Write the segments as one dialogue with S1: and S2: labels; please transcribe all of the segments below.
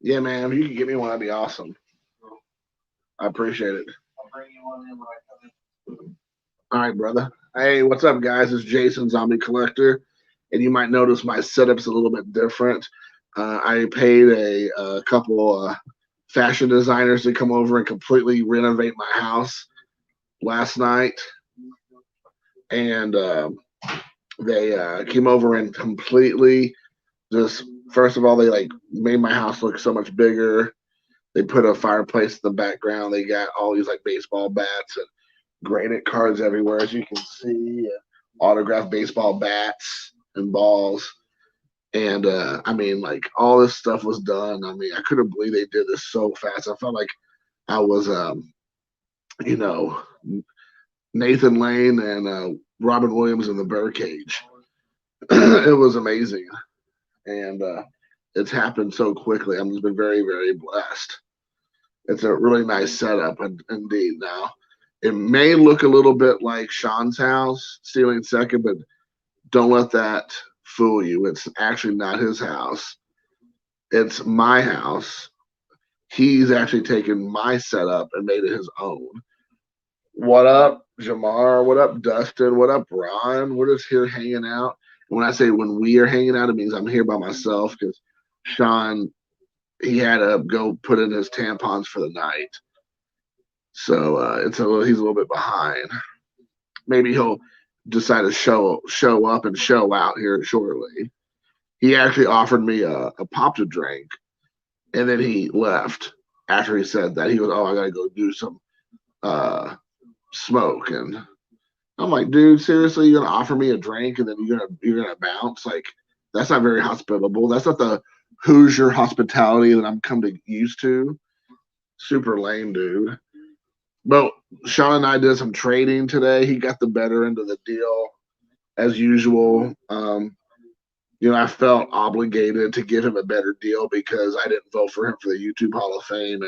S1: Yeah, man. If you could get me one, that'd be awesome. I appreciate it. All right, brother. Hey, what's up, guys? It's Jason Zombie Collector, and you might notice my setup's a little bit different. I paid a couple fashion designers to come over and completely renovate my house last night, and they came over and completely just first of all they like made my house look so much bigger. They put a fireplace in the background. They got all these like baseball bats and graded cards everywhere, as you can see, autographed baseball bats and balls. And I mean, like all this stuff was done. I mean, I couldn't believe they did this so fast. I felt like I was, you know, Nathan Lane and Robin Williams in the Birdcage. It was amazing, and it's happened so quickly. I'm just been very, very blessed. It's a really nice setup, indeed. Now, it may look a little bit like Sean's house, stealing second, but don't let that fool you. It's actually not his house. It's my house. He's actually taken my setup and made it his own. What up, Jamar? What up, Dustin? What up, Ron? We're just here hanging out. When I say when we are hanging out, it means I'm here by myself because Sean, he had to go put in his tampons for the night. So he's a little bit behind. Maybe he'll decide to show up and show out here shortly. He actually offered me a pop to drink, and then he left after he said that. He goes, "Oh, I gotta go do some smoke," and I'm like, "Dude, seriously, you're gonna offer me a drink and then you're gonna bounce? Like, that's not very hospitable. That's not the Hoosier hospitality that I'm come to used to. Super lame, dude." But Sean and I did some trading today. He got the better end of the deal as usual. I felt obligated to give him a better deal because I didn't vote for him for the YouTube Hall of Fame,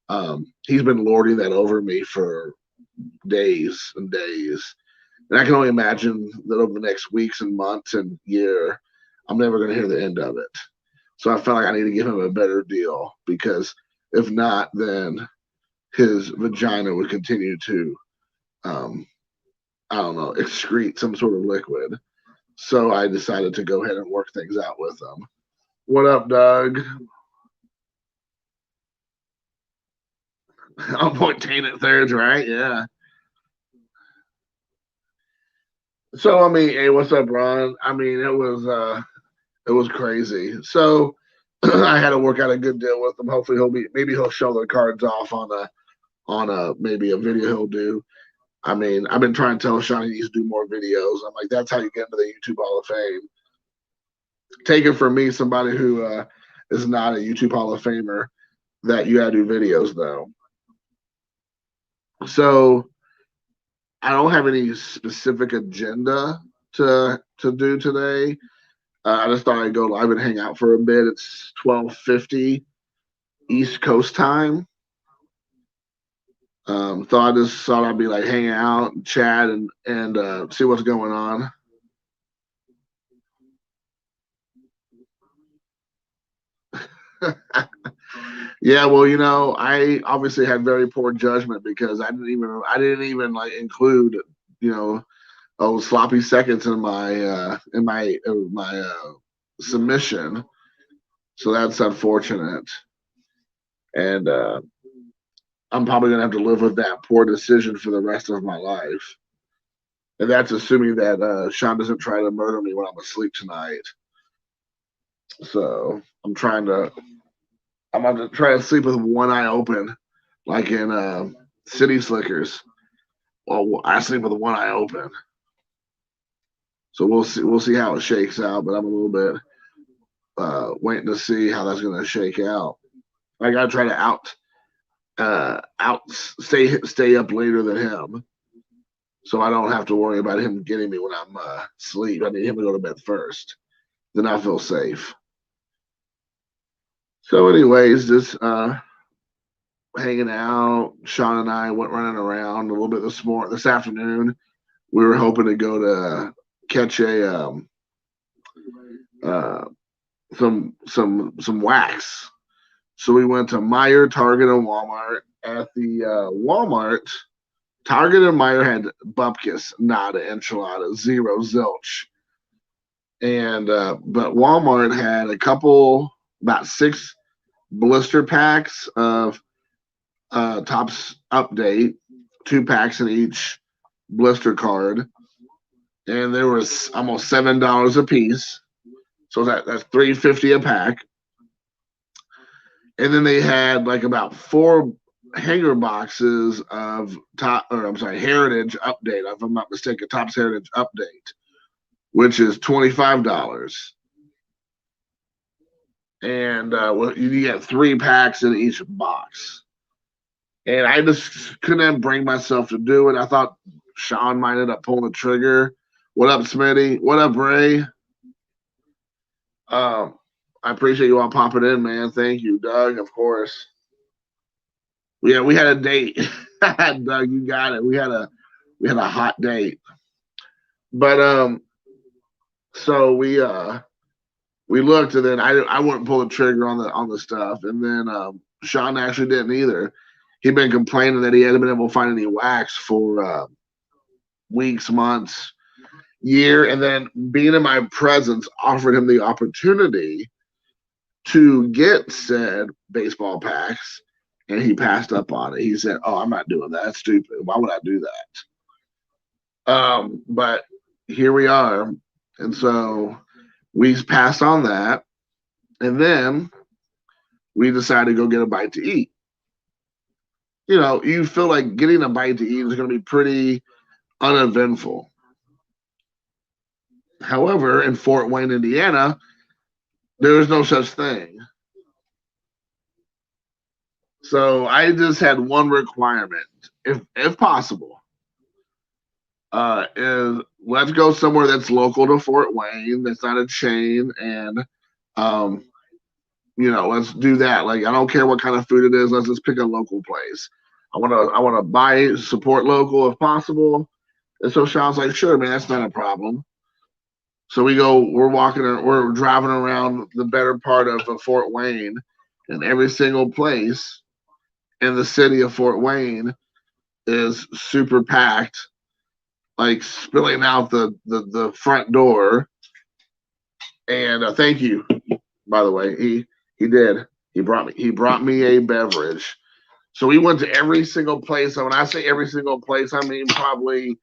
S1: and he's been lording that over me for days and days. And I can only imagine that over the next weeks and months and year, I'm never going to hear the end of it. So I felt like I need to give him a better deal because if not, then his vagina would continue to, um, I don't know, excrete some sort of liquid. So I decided to go ahead and work things out with him. What up, Doug? I'm point tainted thirds, right? Yeah. So I mean, hey, what's up, Ron? I mean, it was crazy. So I had to work out a good deal with him. Hopefully maybe he'll show the cards off on a maybe a video he'll do. I mean, I've been trying to tell Sean he needs to do more videos. I'm like, that's how you get into the YouTube Hall of Fame. Take it from me, somebody who is not a YouTube Hall of Famer, that you gotta do videos though. So I don't have any specific agenda to do today. I just thought I'd go live and hang out for a bit. It's 12:50 East Coast time. Thought I just thought I'd be like hanging out, and chat, and see what's going on. Yeah, well, I obviously had very poor judgment because I didn't even like include, you know, sloppy seconds in my submission. So that's unfortunate, and I'm probably gonna have to live with that poor decision for the rest of my life. And that's assuming that Sean doesn't try to murder me when I'm asleep tonight. So I'm going to try to sleep with one eye open, like in City Slickers. Well, I sleep with one eye open. So we'll see how it shakes out. But I'm a little bit waiting to see how that's going to shake out. I got to try to stay up later than him, so I don't have to worry about him getting me when I'm asleep. I need him to go to bed first. Then I feel safe. So, anyways, just hanging out. Sean and I went running around a little bit this afternoon. We were hoping to go to catch a some wax. So we went to Meijer, Target, and Walmart. At the Walmart, Target and Meijer had bupkis, nada, enchilada, zero, zilch. And but Walmart had about 6 blister packs of Tops Update, 2 packs in each blister card, and there was almost $7 a piece. So that's $3.50 a pack. And then they had like about 4 hanger boxes of Heritage Update, if I'm not mistaken, Topps Heritage Update, which is $25. And you get 3 packs in each box. And I just couldn't bring myself to do it. I thought Sean might end up pulling the trigger. What up, Smitty? What up, Ray? I appreciate you all popping in, man. Thank you, Doug, of course. Yeah, we had a date. Doug, you got it. We had a hot date. But so we looked, and then I wouldn't pull the trigger on the stuff, and then Sean actually didn't either. He'd been complaining that he hadn't been able to find any wax for weeks, months, year, and then being in my presence offered him the opportunity to get said baseball packs, and he passed up on it. He said, "Oh, I'm not doing that. That's stupid. Why would I do that?" But here we are, and so we passed on that, and then we decided to go get a bite to eat. You know, you feel like getting a bite to eat is going to be pretty uneventful. However, in Fort Wayne, Indiana, there is no such thing. So I just had one requirement, if possible, is let's go somewhere that's local to Fort Wayne, that's not a chain, and let's do that. Like I don't care what kind of food it is, let's just pick a local place. I wanna buy, support local if possible. And so Sean's like, sure, man, that's not a problem. So we're driving around the better part of Fort Wayne, and every single place in the city of Fort Wayne is super packed, like spilling out the front door. And thank you, by the way. He did. He brought me a beverage. So we went to every single place. So when I say every single place, I mean probably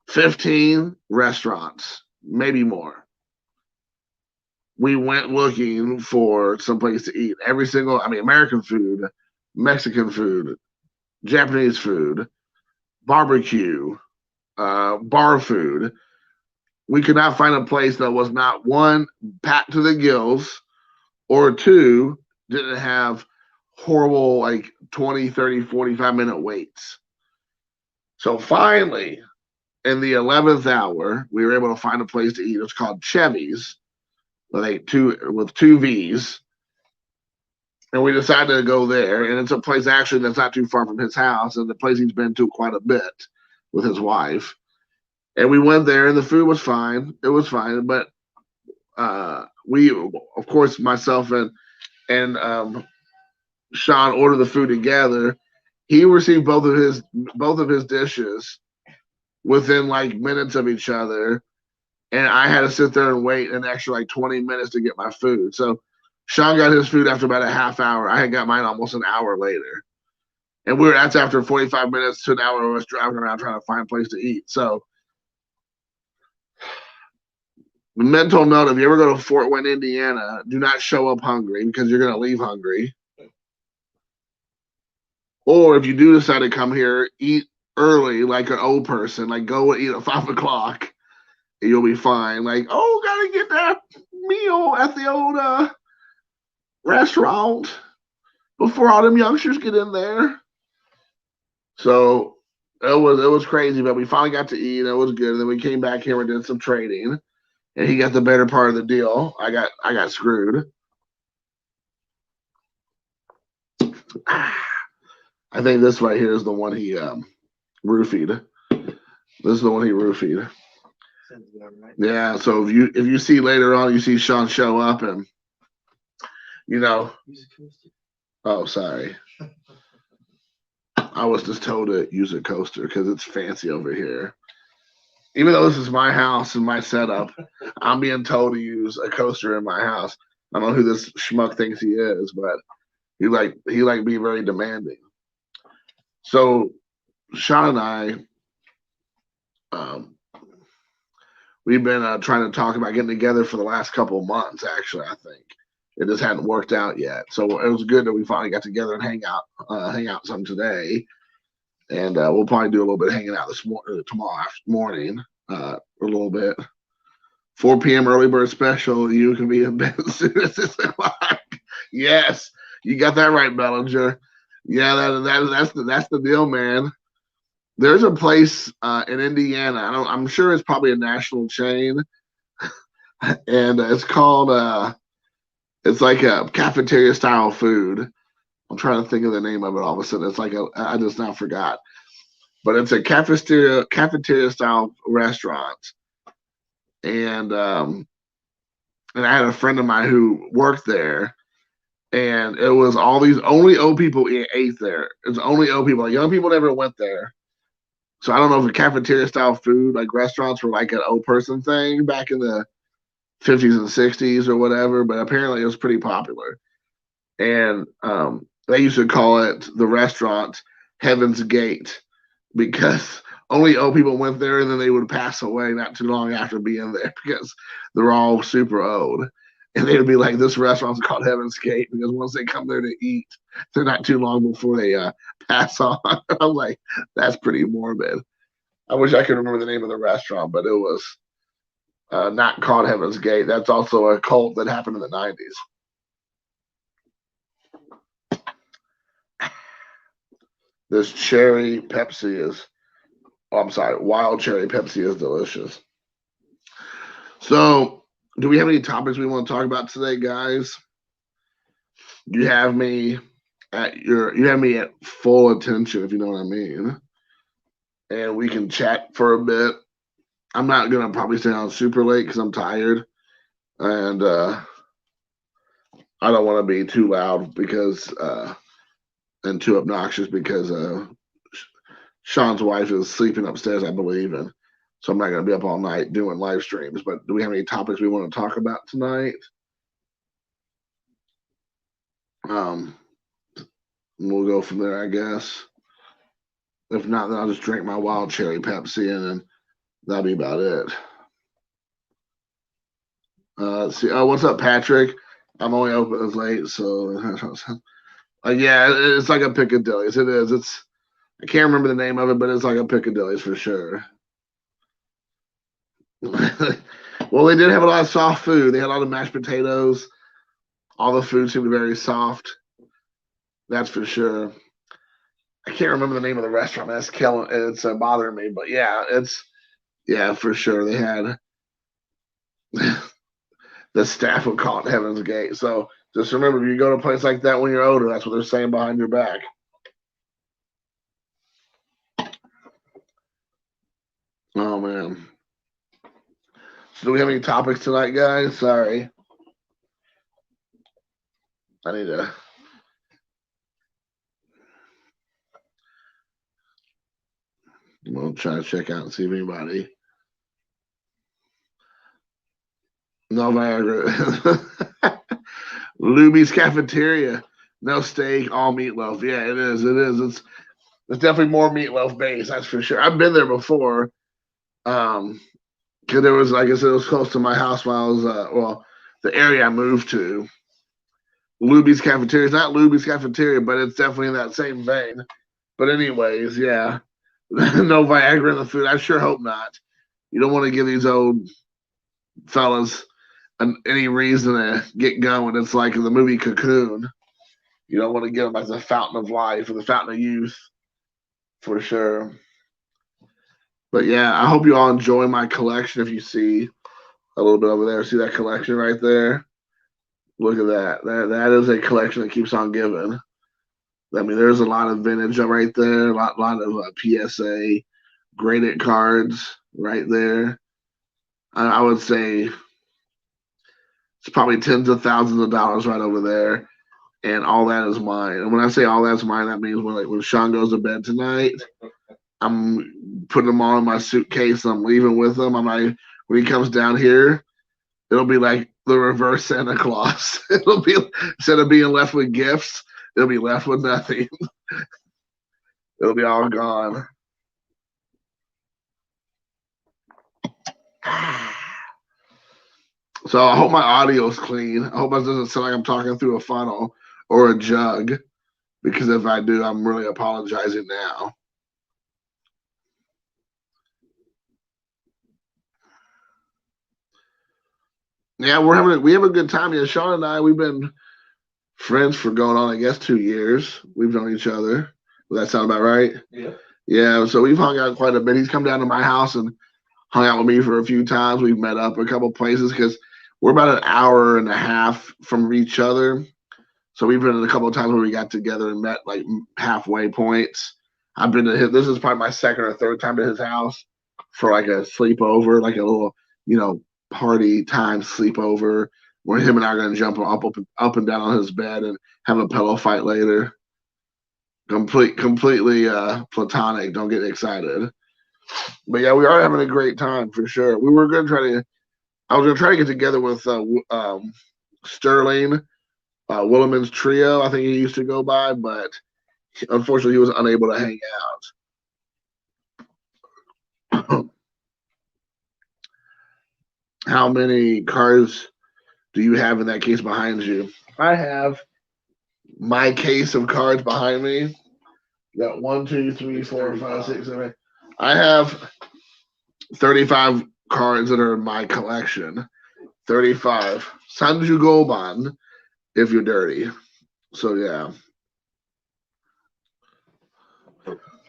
S1: 15 restaurants, maybe more. We went looking for some place to eat. American food, Mexican food, Japanese food, barbecue, bar food. We could not find a place that was not, one, packed to the gills, or two, didn't have horrible 20, 30, 45-minute waits. So finally, in the 11th hour, we were able to find a place to eat. It's called Chevy's with two V's. And we decided to go there. And it's a place actually that's not too far from his house, and the place he's been to quite a bit with his wife. And we went there, and the food was fine. It was fine, but we, of course, myself and Sean ordered the food together. He received both of his dishes within minutes of each other, and I had to sit there and wait an extra 20 minutes to get my food. So Sean got his food after about a half hour. I had got mine almost an hour later, and that's after 45 minutes to an hour of us driving around trying to find a place to eat. So mental note: if you ever go to Fort Wayne, Indiana, do not show up hungry, because you're going to leave hungry. Or if you do decide to come here, eat early like an old person. Go and eat at 5 o'clock, and you'll be fine. Gotta get that meal at the old restaurant before all them youngsters get in there. So it was crazy, but we finally got to eat. It was good. And then we came back here and did some trading, and he got the better part of the deal. I got screwed. I think this right here is the one he roofied. This is the one he roofied. Yeah, so if you see later on, you see Sean show up and oh, sorry. I was just told to use a coaster because it's fancy over here. Even though this is my house and my setup, I'm being told to use a coaster in my house. I don't know who this schmuck thinks he is, but he be very demanding. So Sean and I, we've been trying to talk about getting together for the last couple of months. Actually, I think it just hadn't worked out yet. So it was good that we finally got together and hang out some today. And we'll probably do a little bit of hanging out tomorrow morning, a little bit. 4 p.m. early bird special. You can be in bed as soon as 6 o'clock. Yes, you got that right, Bellinger. Yeah, that's the deal, man. There's a place in Indiana. I'm sure it's probably a national chain, and it's called. It's like a cafeteria style food. I'm trying to think of the name of it. All of a sudden, it's like I just now forgot, but it's a cafeteria style restaurant, and I had a friend of mine who worked there, and it was all these only old people ate there. It's only old people. Like, young people never went there. So I don't know if the cafeteria style food, like restaurants, were like an old person thing back in the 50s and 60s or whatever, but apparently it was pretty popular. And they used to call it the restaurant Heaven's Gate because only old people went there and then they would pass away not too long after being there because they're all super old. And they would be like, this restaurant's called Heaven's Gate because once they come there to eat, they're not too long before they pass on. I'm like, that's pretty morbid. I wish I could remember the name of the restaurant, but it was not called Heaven's Gate. That's also a cult that happened in the 90s. This cherry Pepsi is, I'm sorry, wild cherry Pepsi is delicious. So, do we have any topics we want to talk about today, guys? You have me at full attention, if you know what I mean. And we can chat for a bit. I'm not gonna probably stay on super late because I'm tired, and I don't want to be too loud because and too obnoxious because Sean's wife is sleeping upstairs, I believe, and so I'm not going to be up all night doing live streams. But do we have any topics we want to talk about tonight? We'll go from there, I guess. If not, then I'll just drink my wild cherry Pepsi, and then that'll be about it. Let's see. Oh, what's up, Patrick? I'm only open as late, so yeah, it's like a Piccadilly's. It is. I can't remember the name of it, but it's like a Piccadilly's for sure. Well, they did have a lot of soft food. They had a lot of mashed potatoes. All the food seemed very soft. That's for sure. I can't remember the name of the restaurant. That's killing. It's bothering me, but yeah, for sure. They had the staff would call it Heaven's Gate. So just remember, if you go to a place like that when you're older, that's what they're saying behind your back. Oh man. So do we have any topics tonight, guys? Sorry. I need to. We'll try to check out and see if anybody. No Viagra. Luby's Cafeteria. No steak, all meatloaf. Yeah, it is. It is. It's definitely more meatloaf based. That's for sure. I've been there before. Because there was, like I said, it was close to my house when I was the area I moved to. Luby's Cafeteria. It's not Luby's Cafeteria, but it's definitely in that same vein. But anyways, yeah. No Viagra in the food. I sure hope not. You don't want to give these old fellas any reason to get going. It's like in the movie Cocoon. You don't want to give them as a fountain of life or the fountain of youth, for sure. But yeah, I hope you all enjoy my collection. If you see a little bit over there, see that collection right there? Look at that. That is a collection that keeps on giving. I mean, there's a lot of vintage right there, a lot of PSA graded cards right there. I would say it's probably tens of thousands of dollars right over there, and all that is mine. And when I say all that's mine, that means when Sean goes to bed tonight, I'm putting them all in my suitcase. I'm leaving with them. I'm not. When he comes down here, it'll be like the reverse Santa Claus. It'll be, instead of being left with gifts, it'll be left with nothing. It'll be all gone. So I hope my audio is clean. I hope it doesn't sound like I'm talking through a funnel or a jug, because if I do, I'm really apologizing now. Yeah, we have a good time. Yeah, Sean and I, we've been friends for going on, I guess, 2 years. We've known each other. Does that sound about right?
S2: Yeah.
S1: Yeah, so we've hung out quite a bit. He's come down to my house and hung out with me for a few times. We've met up a couple places because we're about an hour and a half from each other. So we've been in a couple of times where we got together and met like halfway points. I've been to his, this is probably my second or third time to his house for like a sleepover, like a little, party time sleepover where him and I are going to jump up and down on his bed and have a pillow fight later. Completely platonic. Don't get excited. But yeah, we are having a great time for sure. I was going to try to get together with Sterling, Williman's Trio, I think he used to go by, but unfortunately he was unable to hang out. How many cars do you have in that case behind you? I have my case of cards behind me. Got 1, 2, 3, 4, 5, 6, 7. I have 35 cards that are in my collection. 35. Sanju Goban, if you're dirty. So yeah.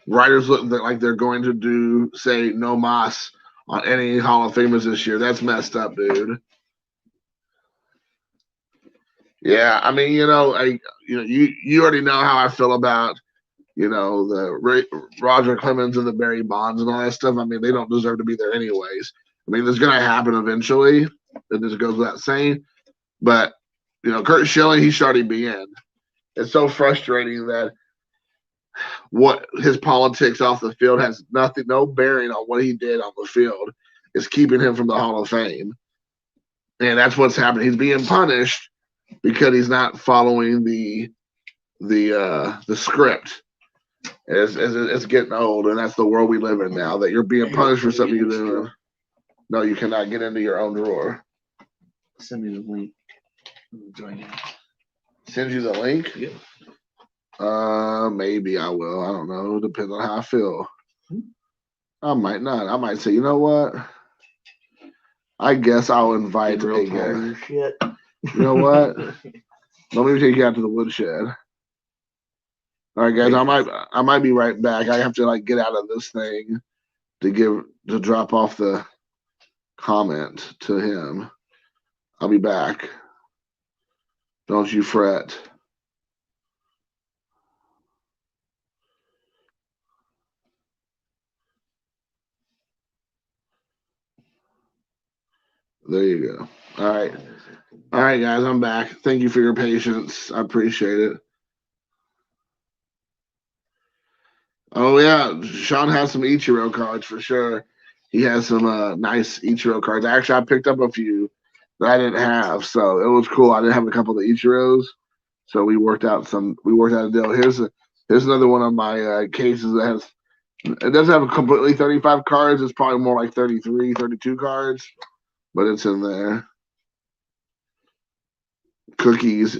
S1: Writers look like they're going to say no mas on any Hall of Famers this year. That's messed up, dude. Yeah, I mean, you already know how I feel about, the Roger Clemens and the Barry Bonds and all that stuff. I mean, they don't deserve to be there anyways. I mean, it's going to happen eventually. It just goes without saying. But, Curt Schilling, he should already be in. It's so frustrating that what his politics off the field has no bearing on what he did on the field. Is keeping him from the Hall of Fame. And that's what's happening. He's being punished because he's not following the script. It's getting old, and that's the world we live in now, that you're being punished for something you do. No, you cannot get into your own drawer.
S2: Send me the link. Join you.
S1: Send you the link?
S2: Yeah.
S1: Maybe I will. I don't know. Depends on how I feel. I might not. I might say, you know what? I guess I'll invite a guest.
S2: Shit.
S1: You know what? Let me take you out to the woodshed. All right, guys. I might be right back. I have to get out of this thing to drop off the comment to him. I'll be back. Don't you fret. There you go. All right. All right, guys, I'm back. Thank you for your patience. I appreciate it. Oh, yeah. Sean has some Ichiro cards for sure. He has some nice Ichiro cards. Actually, I picked up a few that I didn't have, so it was cool. I didn't have a couple of the Ichiros, so we worked out a deal. Here's another one of my cases that it doesn't have a completely 35 cards. It's probably more like 33, 32 cards, but it's in there. Cookies.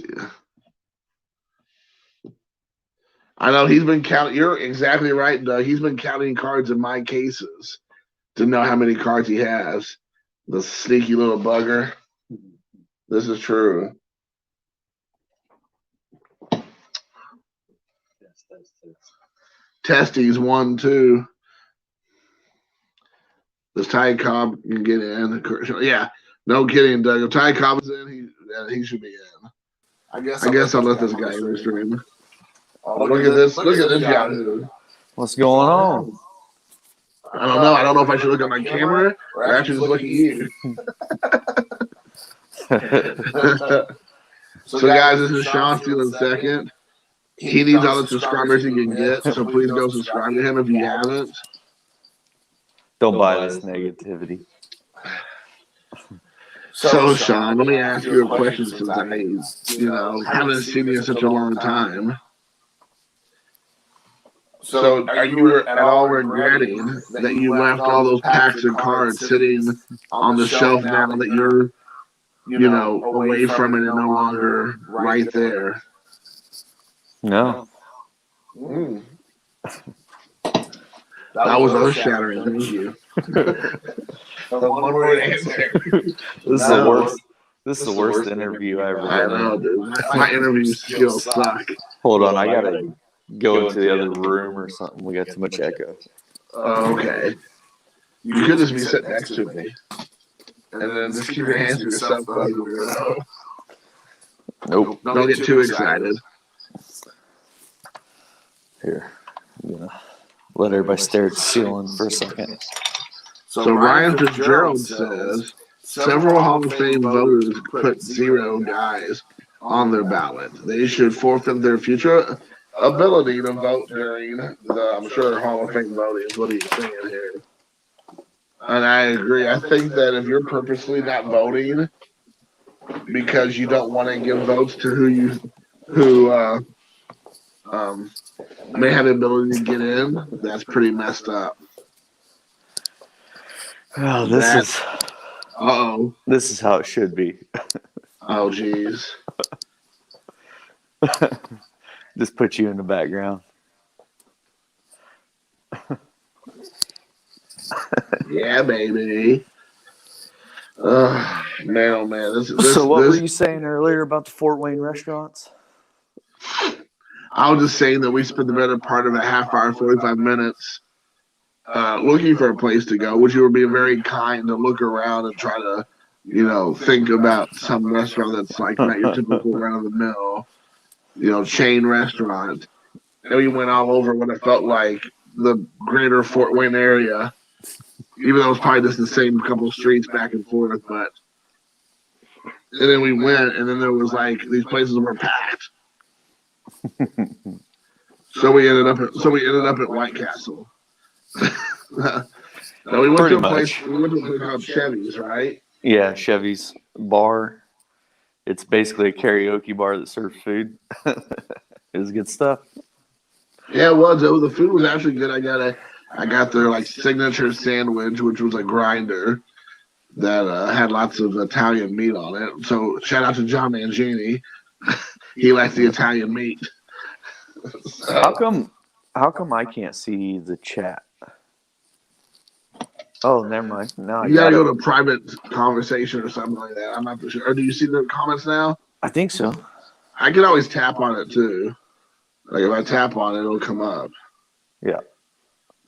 S1: I know he's been counting. You're exactly right, Doug. He's been counting cards in my cases to know how many cards he has. The sneaky little bugger. This is true. Testies 1, 2. Does Ty Cobb can get in? Yeah, no kidding, Doug. If Ty Cobb is in, he should be in. I guess I'll let this guy in the stream. Oh, look at this. Look at this Yahoo.
S3: What's going on?
S1: I don't know. I don't know if I should look at my camera or actually just look at you. So, guys, this is Sean stealing second. He needs all the subscribers he can get, so please go subscribe to him if you haven't.
S3: Don't buy this negativity.
S1: So, Sean, let me ask you a question since I, haven't seen you in such a long time. So, are you at all regretting that you left all those packs of cards sitting on the shelf now that you're, away from it and no longer right there?
S3: No.
S1: Mm. That was earth-shattering. Thank you. The one-word answer.
S3: This is the worst interview I ever
S1: I
S3: had.
S1: know, dude. My interview skills suck.
S3: Hold on, I gotta go into the other room or something. We got too much echo.
S1: Okay. You could just be sitting next to me. And then just keep your hands to yourself.
S3: Nope.
S1: Don't get too excited.
S3: Here. I'm gonna let everybody stare at the ceiling for a second.
S1: So Ryan Fitzgerald says several Hall of Fame voters put 0 guys on their ballot. They should forfeit their future ability to vote during the, I'm sure, Hall of Fame voting. What are you saying here? And I agree. I think that if you're purposely not voting because you don't want to give votes to who may have the ability to get in, that's pretty messed up.
S3: Oh, this is how it should be.
S1: Oh, geez.
S3: Just put you in the background.
S1: Yeah, baby. Man, oh man.
S3: So what were you saying earlier about the Fort Wayne restaurants?
S1: I was just saying that we spent the better part of a half hour, 45 minutes looking for a place to go, which you were being very kind to look around and try to, think about some restaurant that's like not your typical run-of-the-mill, chain restaurant. And we went all over what it felt like the greater Fort Wayne area, even though it was probably just the same couple of streets back and forth. And then we went, and then there was like these places were packed. So we ended up at White Castle. No, we went to a place called Chevy's, right?
S3: Yeah, Chevy's bar. It's basically a karaoke bar that serves food. It was good stuff.
S1: Yeah, it was. The food was actually good. I got their like signature sandwich, which was a grinder that had lots of Italian meat on it. So shout out to John Mangini. He likes the Italian meat.
S3: How come I can't see the chat? Oh, never mind. No,
S1: you gotta go to private conversation or something like that. I'm not for sure. Or do you see the comments now?
S3: I think so.
S1: I can always tap on it too. Like if I tap on it, it'll come up.
S3: Yeah.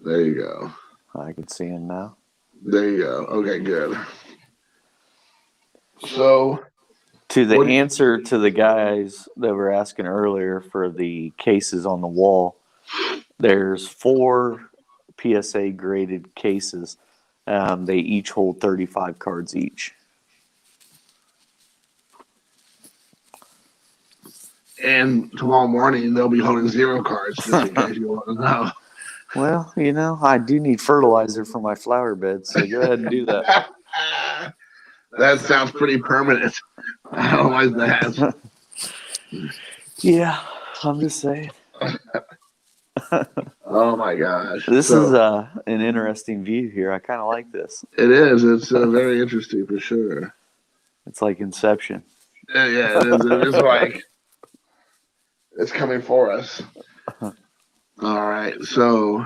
S1: There you go.
S3: I can see him now.
S1: There you go. Okay, good. So,
S3: to the answer to the guys that were asking earlier for the cases on the wall, there's 4 PSA graded cases. They each hold 35 cards each.
S1: And tomorrow morning they'll be holding 0 cards, just in case you want to know.
S3: Well, I do need fertilizer for my flower bed, so go ahead and do that.
S1: That sounds pretty permanent. I don't like that.
S3: Yeah, I'm just saying.
S1: Oh my gosh.
S3: This is an interesting view here. I kind of like this.
S1: It is. It's very interesting for sure.
S3: It's like Inception.
S1: Yeah, it is. It is like it's coming for us. All right. So,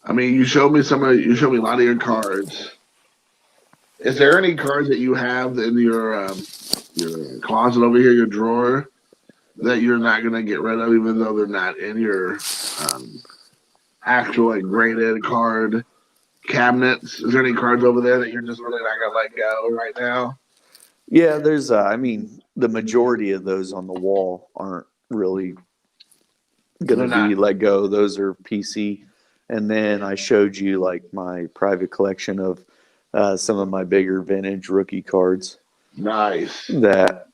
S1: I mean, you showed me a lot of your cards. Is there any cards that you have in your closet over here, your drawer, that you're not going to get rid of, even though they're not in your actual graded card cabinets? Is there any cards over there that you're just really not going to let go right now?
S3: Yeah, there's, the majority of those on the wall aren't really going to be let go. Those are PC And then I showed you like my private collection of some of my bigger vintage rookie cards
S1: Nice.
S3: that,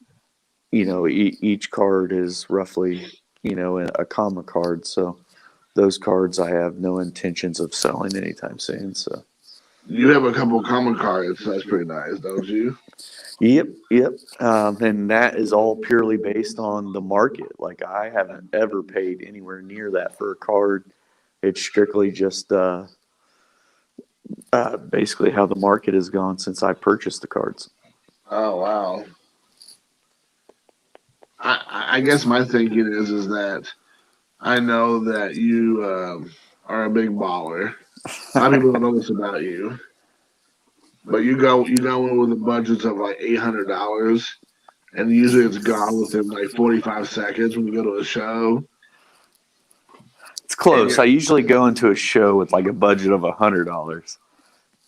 S3: each card is roughly, a comma card. So those cards I have no intentions of selling anytime soon. So
S1: You have a couple common cards. That's pretty nice, don't you?
S3: Yep. And that is all purely based on the market. Like I haven't ever paid anywhere near that for a card. It's strictly just basically how the market has gone since I purchased the cards.
S1: Oh wow. I guess my thinking is that I know that you are a big baller. A lot of people don't know this about you, but you go in with a budget of like $800, and usually it's gone within like 45 seconds when you go to a show.
S3: It's close. I usually go into a show with like a budget of $100,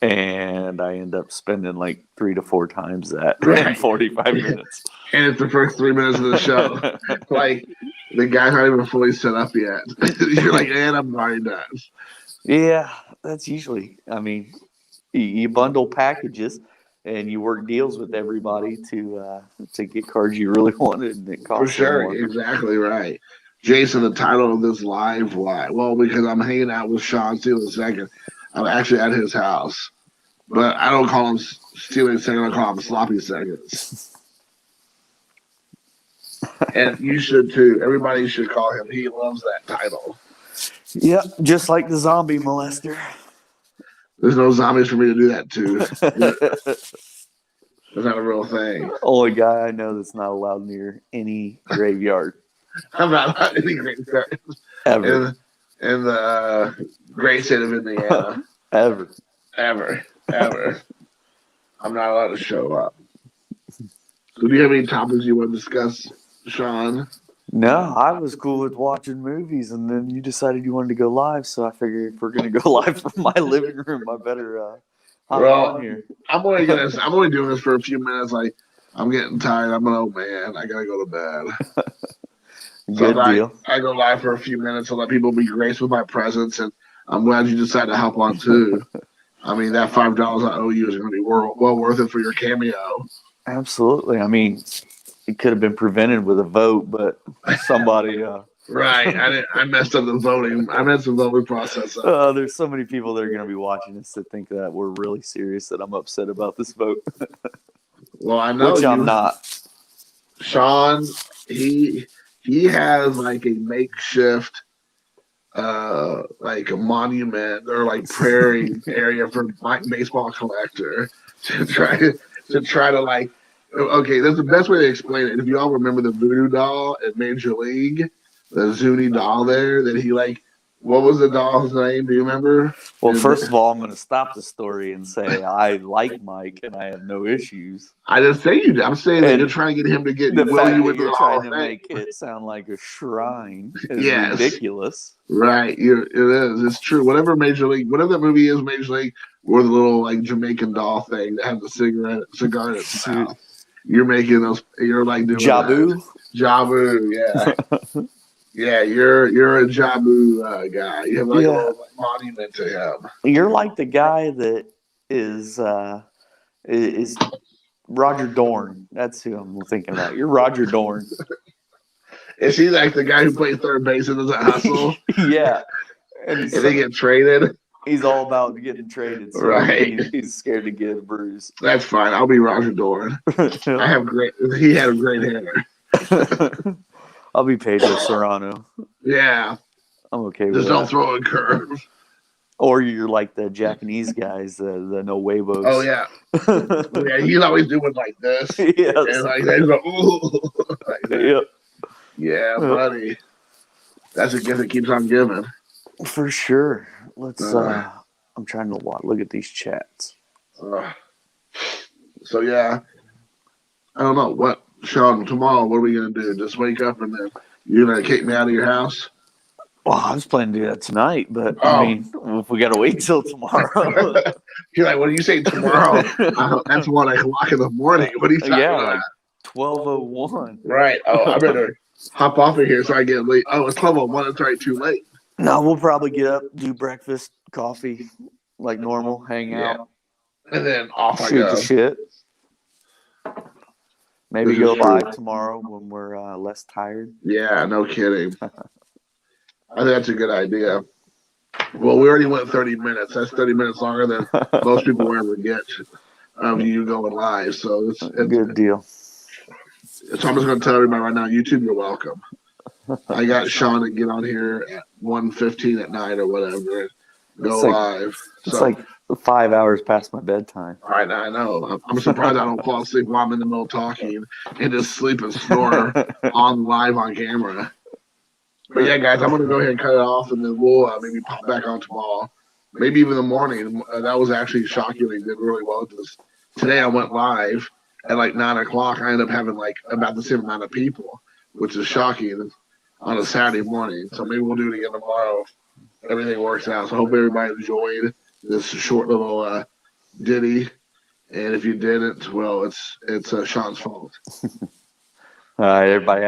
S3: and I end up spending like 3 to 4 times that in 45 minutes.
S1: And it's the first 3 minutes of the show. Like the guy's not even fully set up yet. You're like, and I'm already done.
S3: Yeah, that's usually. I mean, you bundle packages and you work deals with everybody to get cards you really wanted, and it costs
S1: For sure,
S3: more.
S1: exactly right. Jason, the title of this live, why? Well, because I'm hanging out with Sean Steele II. I'm actually at his house, but I don't call him Steele II. I call him Sloppy Seconds. And you should too. Everybody should call him. He loves that title.
S3: Yep, just like the zombie molester.
S1: There's no zombies for me to do that to. That's not a real thing.
S3: Only guy I know that's not allowed near any graveyard
S1: I'm not allowed any great cards
S3: ever.
S1: in the great state of Indiana.
S3: Ever.
S1: Ever. I'm not allowed to show up. So do you have any topics you want to discuss, Sean?
S3: No, I was cool with watching movies, and then you decided you wanted to go live, so I figured if we're going to go live from my living room, I better hop on here.
S1: I'm only doing this for a few minutes. Like, I'm getting tired. I'm an old man. I got to go to bed.
S3: Good deal.
S1: I go live for a few minutes to let people be graced with my presence, and I'm glad you decided to hop on too. I mean, that $5 I owe you is going to be well worth it for your cameo.
S3: Absolutely. I mean, it could have been prevented with a vote, but somebody.
S1: Right. I messed up the voting. I messed the voting process up.
S3: There's so many people that are going to be watching this that think that we're really serious, that I'm upset about this vote.
S1: Well, I know.
S3: Which I'm not.
S1: Sean, he has like a makeshift like a monument or like prairie area for my baseball collector to try to like, okay, that's the best way to explain it. If you all remember the voodoo doll at Major League, the Zuni doll there that he like, what was the doll's name? Do you remember?
S3: Well, first of all, I'm going to stop the story and say I like Mike and I have no issues.
S1: I didn't say you did. I'm saying that you're trying to get him to get
S3: the fact
S1: you
S3: that
S1: with
S3: you're
S1: the
S3: trying to make it sound like a shrine is ridiculous.
S1: Right, it is. It's true. Whatever that movie is, Major League, or the little like Jamaican doll thing that has the cigar in its mouth. You're making those. You're like doing
S3: Jabu.
S1: Jabu, yeah. Yeah, you're a Jabu guy. You have like a little monument to him.
S3: You're like the guy that is Roger Dorn. That's who I'm thinking about. You're Roger Dorn.
S1: Is he like the guy who plays third base and doesn't hustle?
S3: Yeah.
S1: And they get traded?
S3: He's all about getting traded. So
S1: right.
S3: He's scared to get a bruise.
S1: That's fine. I'll be Roger Dorn. He had great hair.
S3: I'll be Pedro Serrano.
S1: Yeah.
S3: I'm okay with
S1: Just
S3: that.
S1: don't throw a curve.
S3: Or you're like the Japanese guys, the no huevos.
S1: Oh, yeah. Yeah, he's always doing like this.
S3: Yes.
S1: And like they go, ooh. Like that.
S3: Yep.
S1: Yeah, buddy. That's a gift that keeps on giving.
S3: For sure. Let's, I'm trying to look at these chats.
S1: So, yeah. I don't know. What, Sean, tomorrow, what are we going to do? Just wake up and then you're going to kick me out of your house?
S3: Well, I was planning to do that tonight, but I mean, if we got to wait till tomorrow.
S1: You're like, what do you say tomorrow? That's 1 o'clock in the morning. What are you talking about?
S3: Like 12:01.
S1: Right. Oh, I better hop off of here so I get late. Oh, it's 12:01. It's already too late.
S3: No, we'll probably get up, do breakfast, coffee, like normal, hang
S1: Yeah.
S3: out,
S1: And then off I
S3: shoot
S1: go.
S3: the shit. Maybe
S1: This
S3: go
S1: is true.
S3: live tomorrow when we're less tired.
S1: Yeah, no kidding. I think that's a good idea. Well, we already went 30 minutes. That's 30 minutes longer than most people will ever get of you going live. So it's
S3: Good deal.
S1: So I'm just going to tell everybody right now, YouTube, you're welcome. I got Sean to get on here at 1:15 at night or whatever, go
S3: It's like-
S1: live.
S3: It's
S1: So
S3: like 5 hours past my bedtime.
S1: I know. I'm surprised I don't fall asleep while I'm in the middle of talking and just sleep and snore on live on camera. But yeah, guys, I'm going to go ahead and cut it off, and then we'll maybe pop back on tomorrow. Maybe even the morning. That was actually shockingly did really well with this. Today I went live at like 9 o'clock. I ended up having like about the same amount of people, which is shocking on a Saturday morning. So maybe we'll do it again tomorrow if everything works out. So I hope everybody enjoyed this short little ditty. And if you didn't, well, it's Sean's fault.
S3: All right, everybody.